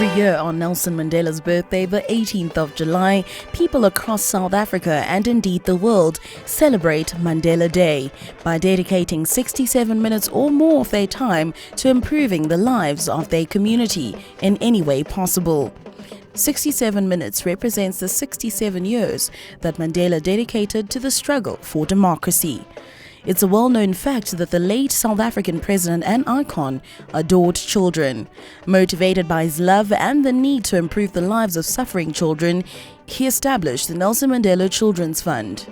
Every year on Nelson Mandela's birthday, the 18th of July, people across South Africa and indeed the world celebrate Mandela Day by dedicating 67 minutes or more of their time to improving the lives of their community in any way possible. 67 minutes represents the 67 years that Mandela dedicated to the struggle for democracy. It's a well-known fact that the late South African president and icon adored children. Motivated by his love and the need to improve the lives of suffering children, he established the Nelson Mandela Children's Fund.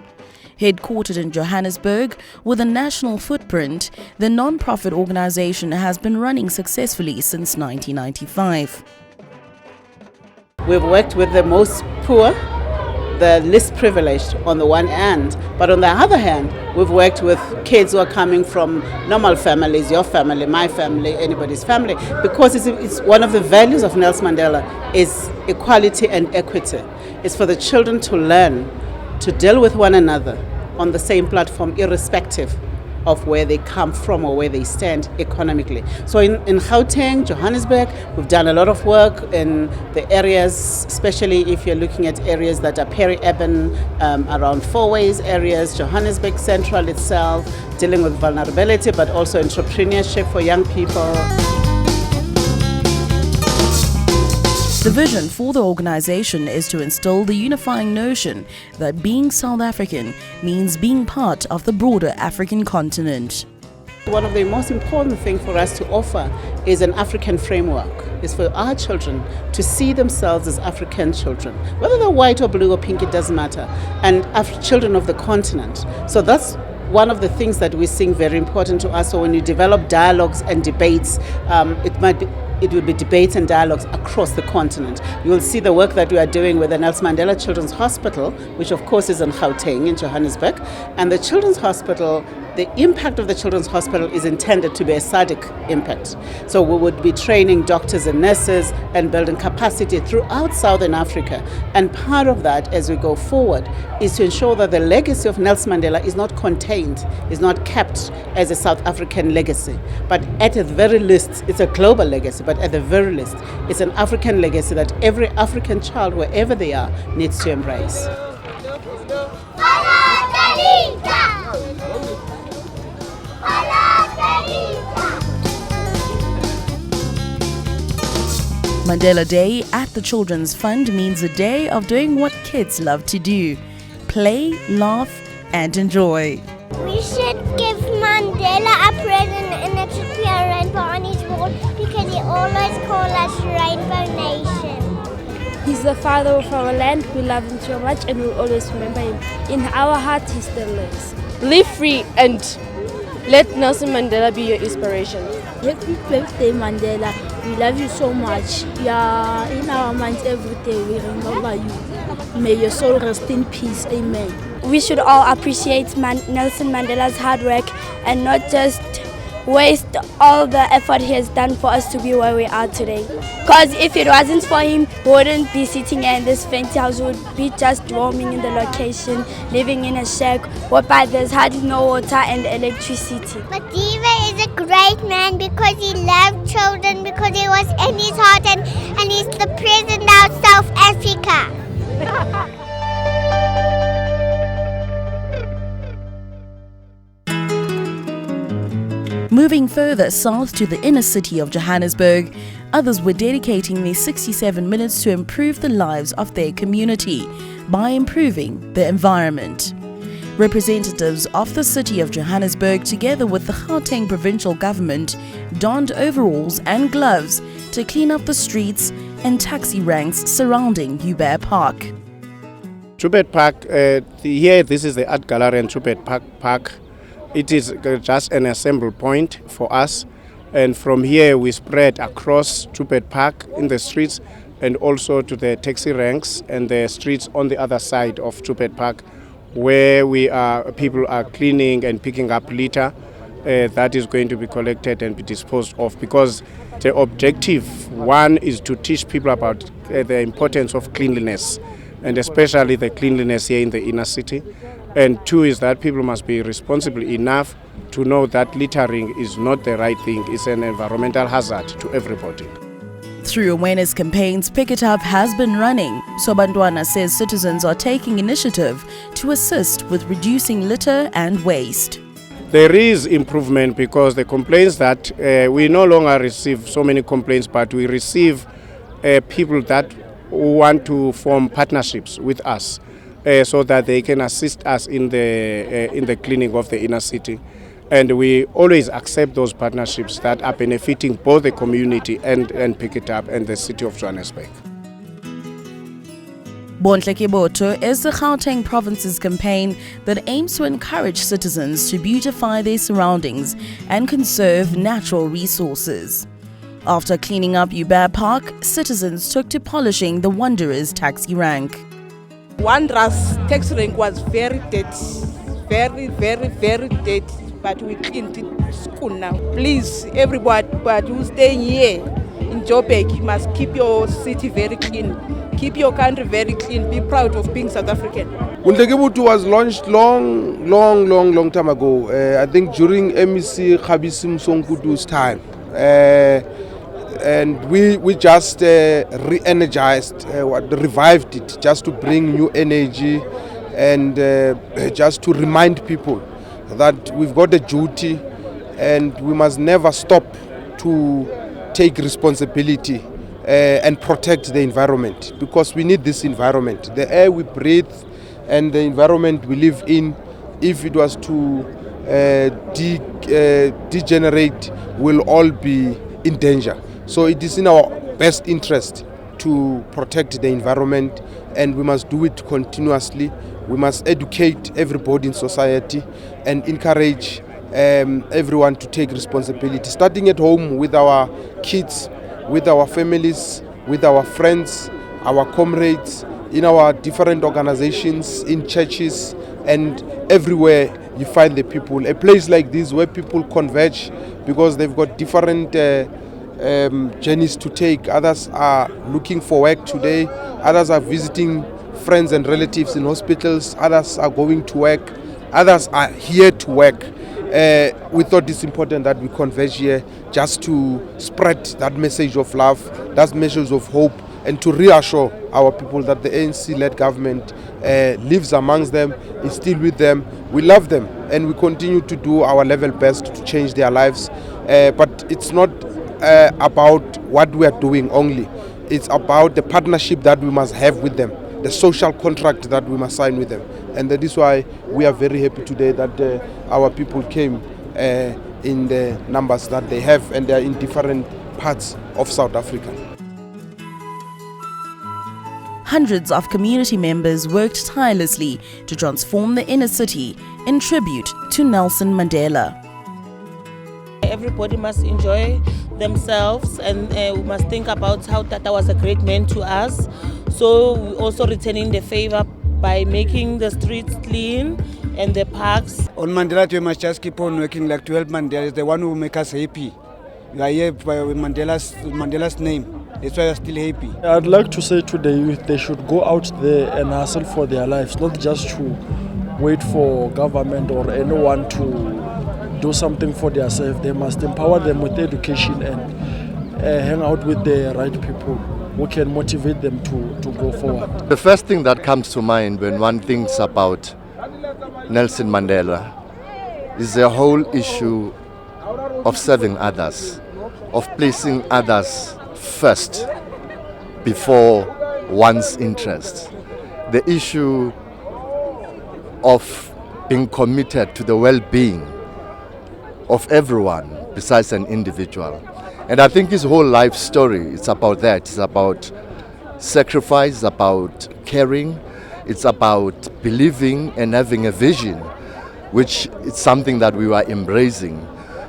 Headquartered in Johannesburg with a national footprint, the non-profit organization has been running successfully since 1995. We've worked with the most poor, the least privileged on the one hand, but on the other hand, we've worked with kids who are coming from normal families, your family, my family, anybody's family, because it's one of the values of Nelson Mandela is equality and equity. It's for the children to learn to deal with one another on the same platform, irrespective of where they come from or where they stand economically. So in Gauteng, Johannesburg, we've done a lot of work in the areas, especially if you're looking at areas that are peri-urban, around four-ways areas, Johannesburg Central itself, dealing with vulnerability, but also entrepreneurship for young people. The vision for the organization is to instill the unifying notion that being South African means being part of the broader African continent. One of the most important things for us to offer is an African framework. It's for our children to see themselves as African children. Whether they're white or blue or pink, it doesn't matter. And children of the continent. So that's one of the things that we think very important to us. So when you develop dialogues and debates, it will be debates and dialogues across the continent. You will see the work that we are doing with the Nelson Mandela Children's Hospital, which of course is in Gauteng, in Johannesburg. And the Children's Hospital, the impact of the Children's Hospital is intended to be a SADC impact. So we would be training doctors and nurses and building capacity throughout Southern Africa. And part of that, as we go forward, is to ensure that the legacy of Nelson Mandela is not contained, is not kept as a South African legacy. But at the very least, it's a global legacy, but at the very least, it's an African legacy that every African child, wherever they are, needs to embrace. Mandela Day at the Children's Fund means a day of doing what kids love to do: play, laugh, and enjoy. We should give Mandela a present, and it should be a rainbow on his wall because he always calls us Rainbow Nation. He's the father of our land. We love him so much and we'll always remember him. In our heart, he still lives. Live free and let Nelson Mandela be your inspiration. Happy birthday, Mandela. We love you so much. Yeah, in our minds every day we remember you. May your soul rest in peace. Amen. We should all appreciate Nelson Mandela's hard work and not just waste all the effort he has done for us to be where we are today. Because if it wasn't for him, we wouldn't be sitting here in this fancy house. We would be just roaming in the location, living in a shack whereby there's hardly no water and electricity. Madiba is a great man because he loved children, because he was in his heart, and he's the president of South Africa. Moving further south to the inner city of Johannesburg, others were dedicating their 67 minutes to improve the lives of their community by improving the environment. Representatives of the city of Johannesburg, together with the Gauteng provincial government, donned overalls and gloves to clean up the streets and taxi ranks surrounding Uber Park. Chupet Park, here this is the art gallery and Chupet Park. It is just an assembly point for us, and from here we spread across Chupet Park in the streets and also to the taxi ranks and the streets on the other side of Chupet Park, where people are cleaning and picking up litter that is going to be collected and be disposed of, because the objective one is to teach people about the importance of cleanliness, and especially the cleanliness here in the inner city. And two is that people must be responsible enough to know that littering is not the right thing. It's an environmental hazard to everybody. Through awareness campaigns Pick It Up has been running, Sobantwana says citizens are taking initiative to assist with reducing litter and waste. There is improvement because the complaints that we no longer receive so many complaints, but we receive people that want to form partnerships with us so that they can assist us in the cleaning of the inner city. And we always accept those partnerships that are benefiting both the community and Pick It Up and the city of Johannesburg. Bontle Kiboto is the Gauteng province's campaign that aims to encourage citizens to beautify their surroundings and conserve natural resources. After cleaning up Uber Park, citizens took to polishing the Wanderers taxi rank. Wanderers taxi rank was very dirty, very dirty, but we cleaned it school now. Please, everybody who's staying here in Joburg, you must keep your city very clean. Keep your country very clean. Be proud of being South African. Untekebutu was launched long time ago. I think during MEC Khabisi Msonkutu's time. And we just re-energized, revived it just to bring new energy and just to remind people that we've got a duty and we must never stop to take responsibility and protect the environment, because we need this environment. The air we breathe and the environment we live in, if it was to degenerate, will all be in danger. So it is in our best interest to protect the environment, and we must do it continuously. We must educate everybody in society and encourage everyone to take responsibility, starting at home with our kids, with our families, with our friends, our comrades, in our different organizations, in churches, and everywhere you find the people. A place like this where people converge because they've got different journeys to take. Others are looking for work today, others are visiting friends and relatives in hospitals, others are going to work, others are here to work. We thought it's important that we converge here just to spread that message of love, that message of hope, and to reassure our people that the ANC-led government lives amongst them, is still with them. We love them, and we continue to do our level best to change their lives. But it's not about what we are doing only. It's about the partnership that we must have with them, the social contract that we must sign with them. And that is why we are very happy today that our people came in the numbers that they have, and they are in different parts of South Africa. Hundreds of community members worked tirelessly to transform the inner city in tribute to Nelson Mandela. Everybody must enjoy themselves, and we must think about how Tata was a great man to us. So we're also returning the favor by making the streets clean and the parks. On Mandela Day, we must just keep on working like to help Mandela. Is the one who will make us happy. We are here by Mandela's name. That's why we are still happy. I'd like to say to the youth, they should go out there and hustle for their lives, not just to wait for government or anyone to do something for themselves. They must empower them with education and hang out with the right people who can motivate them to go forward. The first thing that comes to mind when one thinks about Nelson Mandela is the whole issue of serving others, of placing others first before one's interest. The issue of being committed to the well-being of everyone besides an individual. And I think his whole life story, it's about that. It's about sacrifice, it's about caring, it's about believing and having a vision, which is something that we were embracing,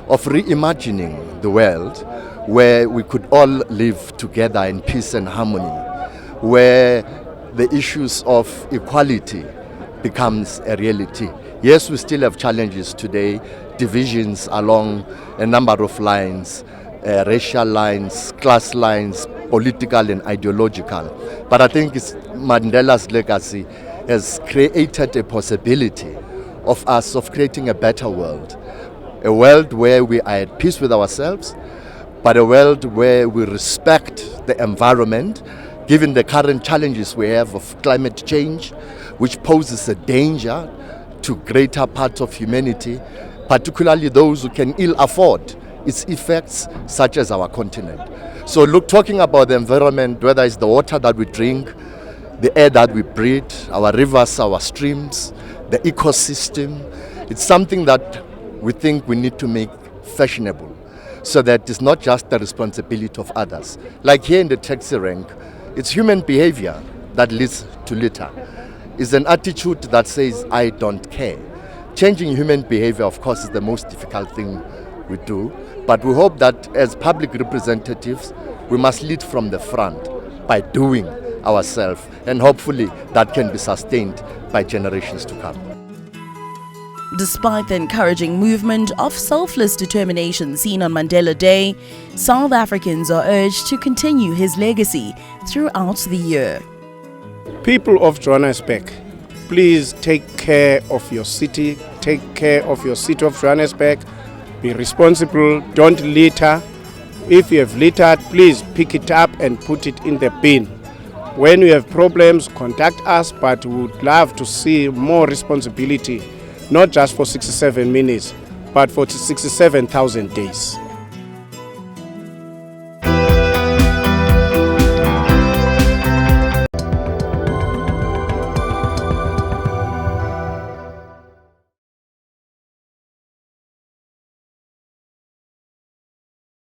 of reimagining the world where we could all live together in peace and harmony, where the issues of equality becomes a reality. Yes, we still have challenges today, divisions along a number of lines, racial lines, class lines, political and ideological. But I think Mandela's legacy has created a possibility of us of creating a better world, a world where we are at peace with ourselves, but a world where we respect the environment, given the current challenges we have of climate change, which poses a danger to greater parts of humanity, particularly those who can ill afford its effects, such as our continent. So look, talking about the environment, whether it's the water that we drink, the air that we breathe, our rivers, our streams, the ecosystem, it's something that we think we need to make fashionable, so that it's not just the responsibility of others. Like here in the taxi rank, it's human behavior that leads to litter. It's an attitude that says, I don't care. Changing human behavior, of course, is the most difficult thing we do, but we hope that as public representatives, we must lead from the front by doing ourselves, and hopefully that can be sustained by generations to come. Despite the encouraging movement of selfless determination seen on Mandela Day, South Africans are urged to continue his legacy throughout the year. People of Johannesburg, please take care of your city, take care of your city of Johannesburg, be responsible, don't litter. If you have littered, please pick it up and put it in the bin. When you have problems, contact us, but we would love to see more responsibility, not just for 67 minutes, but for 67,000 days.